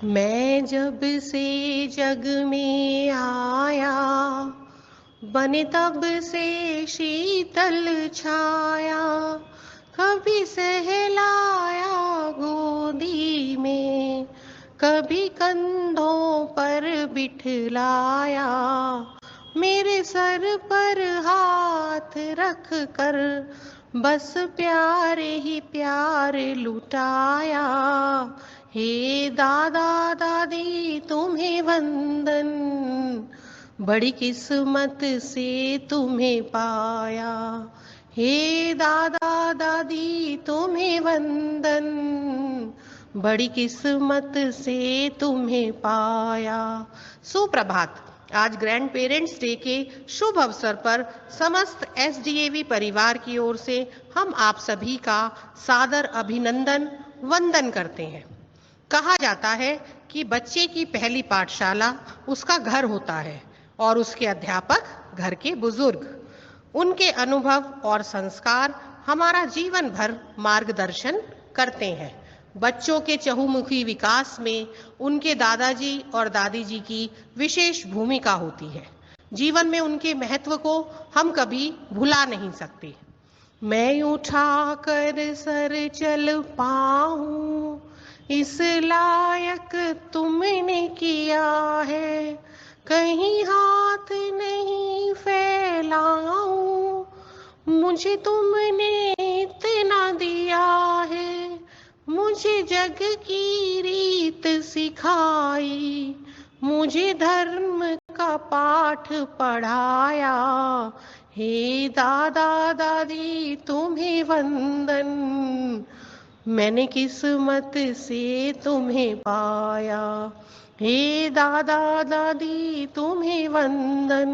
मैं जब से जग में आया, बने तब से शीतल छाया। कभी सहलाया गोदी में, कभी कंधों पर बिठलाया। मेरे सर पर हाथ रख कर बस प्यारे ही प्यार लुटाया। हे दादा दादी तुम्हें वंदन, बड़ी किस्मत से तुम्हें पाया। हे दादा दादी तुम्हें वंदन, बड़ी किस्मत से तुम्हें पाया। सुप्रभात। आज ग्रैंड पेरेंट्स डे के शुभ अवसर पर समस्त एसडीएवी परिवार की ओर से हम आप सभी का सादर अभिनंदन वंदन करते हैं। कहा जाता है कि बच्चे की पहली पाठशाला उसका घर होता है और उसके अध्यापक घर के बुजुर्ग। उनके अनुभव और संस्कार हमारा जीवन भर मार्गदर्शन करते हैं। बच्चों के चहुमुखी विकास में उनके दादाजी और दादी जी की विशेष भूमिका होती है। जीवन में उनके महत्व को हम कभी भुला नहीं सकते। मैं उठा कर सर चल पाऊं, इस लायक तुमने किया है। कहीं हाथ नहीं फैलाऊं, मुझे तुमने इतना दिया है। मुझे जग की रीत सिखाई, मुझे धर्म का पाठ पढ़ाया। हे दादा दादी तुम्हें वंदन, मैंने किस्मत से तुम्हें पाया। हे दादा दादी तुम्हें वंदन,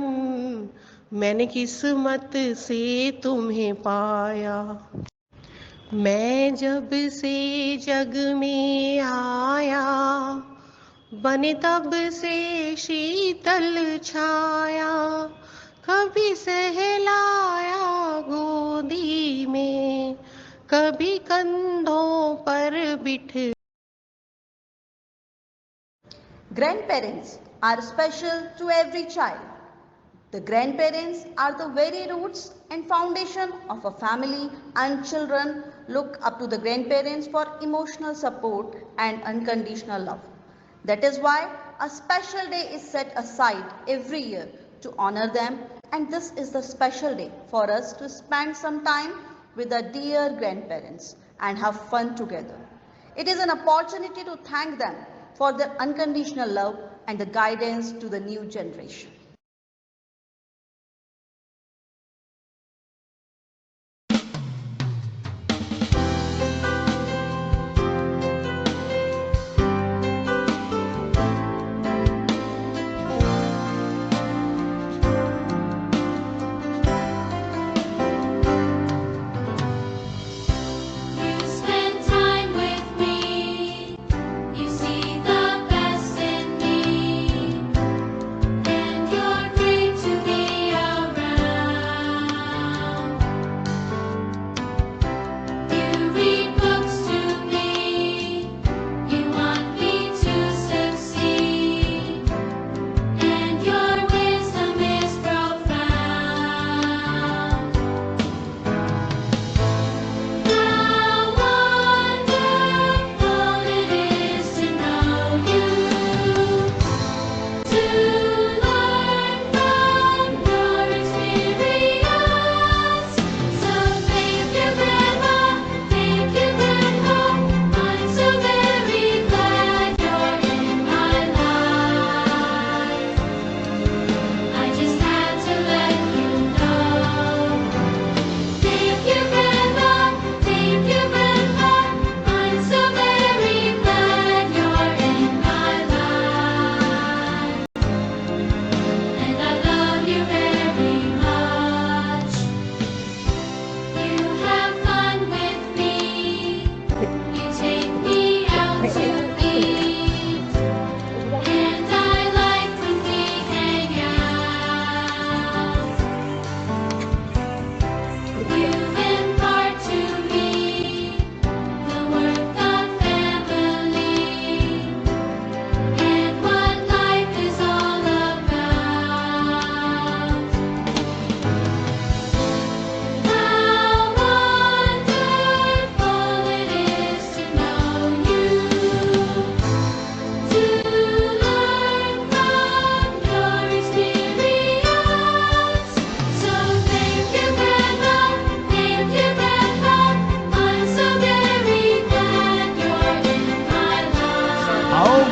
मैंने किस्मत से तुम्हें पाया। मैं जब से जग में आया, बने तब से शीतल छाया। कभी सहलाया गोदी में, कभी कंधों पर बिठ। Grandparents are special to every child. The grandparents are the very roots and foundation of a family, and children look up to the grandparents for emotional support and unconditional love. That is why a special day is set aside every year to honor them, and this is the special day for us to spend some time with our dear grandparents and have fun together. It is an opportunity to thank them for their unconditional love and the guidance to the new generation. You see the best in me, and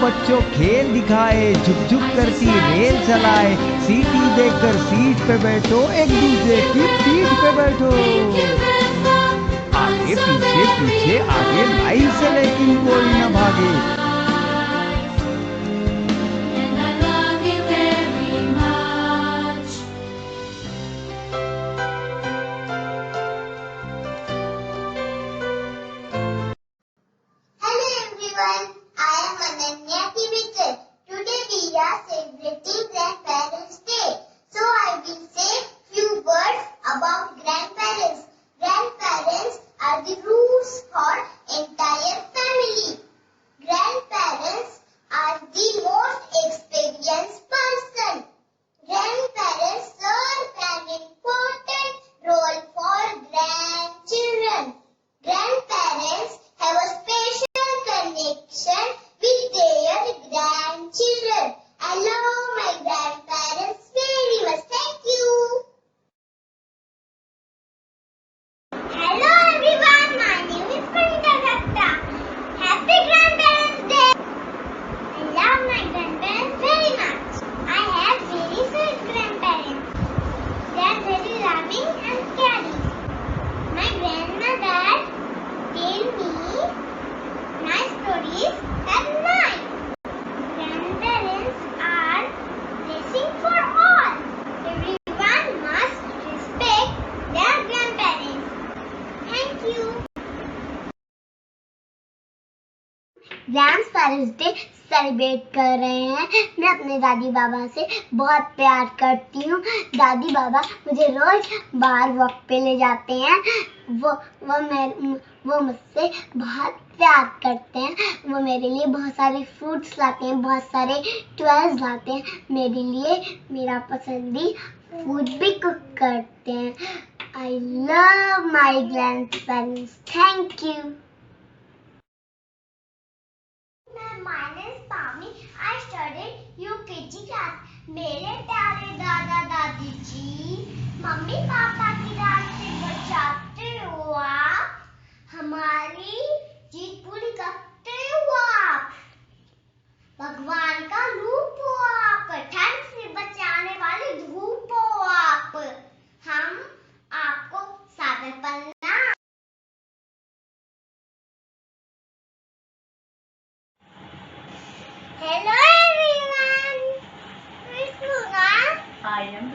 बच्चों खेल दिखाए, झुक झुक करती rail चलाए, सीटी देकर seat पे बैठो, एक दूसरे की पीठ पे बैठो। आगे पीछे पीछे आगे लाइन से लेकिन कोई न भागे। Hello everyone, I am Ananya Tivitkar. Today we are celebrating Grandparents' Day. So I will say few words about grandparents. Grandparents are the roots for entire family. Grandparents are the most experienced person. Grandparents serve an important role for grandchildren. Grandparents have a special connection with their grandchildren. I love my grandparents very much. Thank you. Hello everyone, my name is Pranita Dutta. Happy Grandparents Day. I love my grandparents very much. I have very sweet grandparents. They are very loving and caring. My grandmother tell me nice stories at night. Grandparents are blessing for all. Everyone must respect their grandparents. Thank you. Grandparents day celebrate कर रहे हैं। मैं अपने दादी बाबा से बहुत प्यार करती हूँ। दादी बाबा मुझे रोज बाहर वॉक पे ले जाते हैं। वो मुझसे बहुत प्यार करते हैं। वो मेरे लिए बहुत सारे फ्रूट्स लाते हैं, बहुत सारे टॉयज लाते हैं। मेरे लिए मेरा पसंदी फूड भी कुक करते हैं। I love my grandparents. Thank you. My name is Pami. I studied UKG class. मेरे प्यारे दादा दादी जी, मम्मी पापा की डांट से बचाते हो आप, हमारी जीत पूरी करते हो आप, भगवान का रूप हो आप, ठंड से बचाने वाली धूप हो आप, हम आपको Sagar Panna. Hello everyone. Who is Muna? I am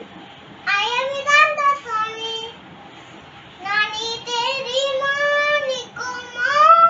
Vedanta Swami. नानी तेरी नानी को माँ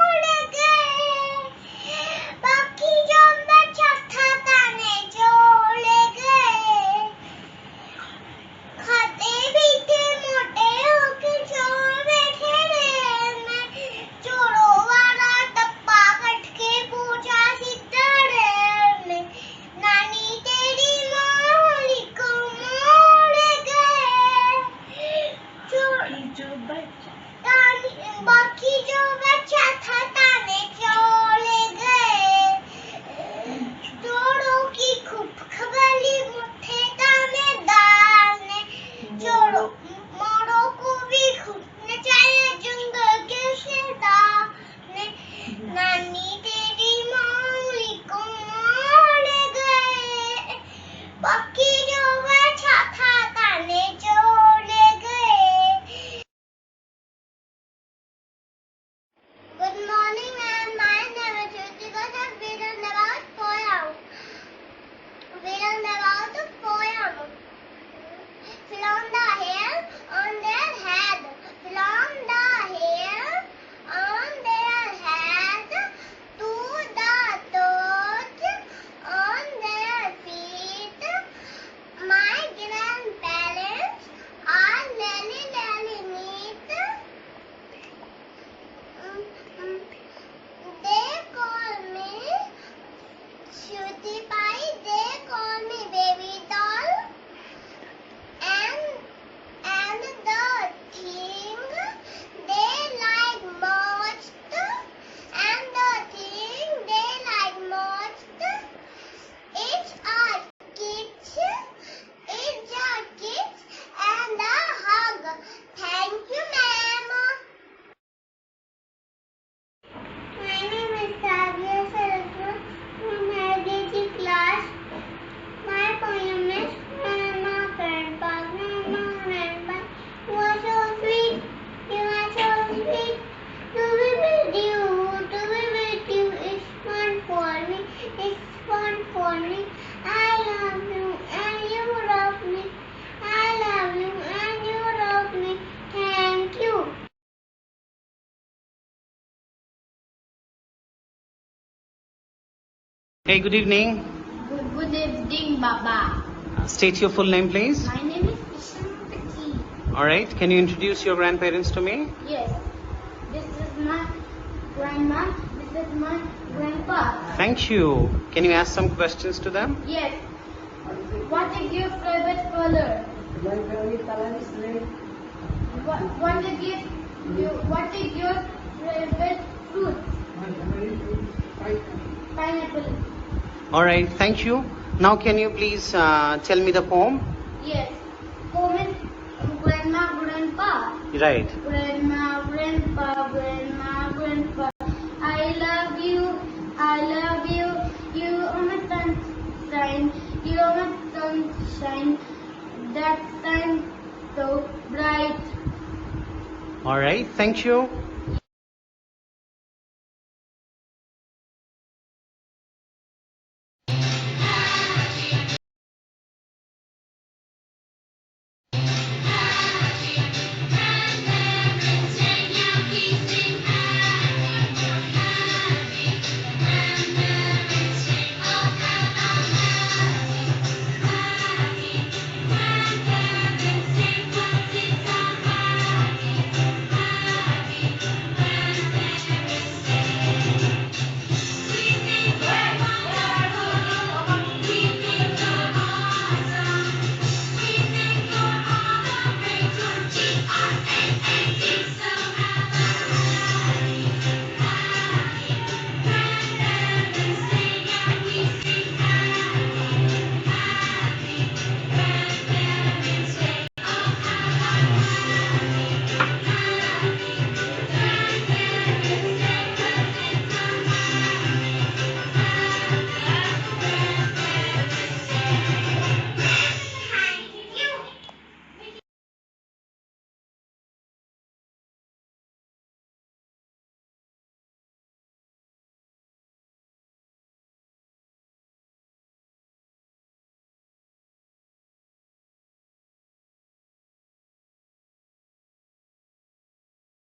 Hey, good evening. Good evening, Baba. State your full name, please. My name is Krishnamurti. All right. Can you introduce your grandparents to me? Yes. This is my grandma. This is my grandpa. Thank you. Can you ask some questions to them? Yes. What is your favorite color? My favorite color is red. What is your favorite fruit? My favorite fruit is Pineapple. All right. Thank you. Now, can you please tell me the poem? Yes. Home is grandma, grandpa. Right. Grandma, grandpa, grandma, grandpa. I love you, you are my sunshine, you are my sunshine, that shines so bright. All right. Thank you.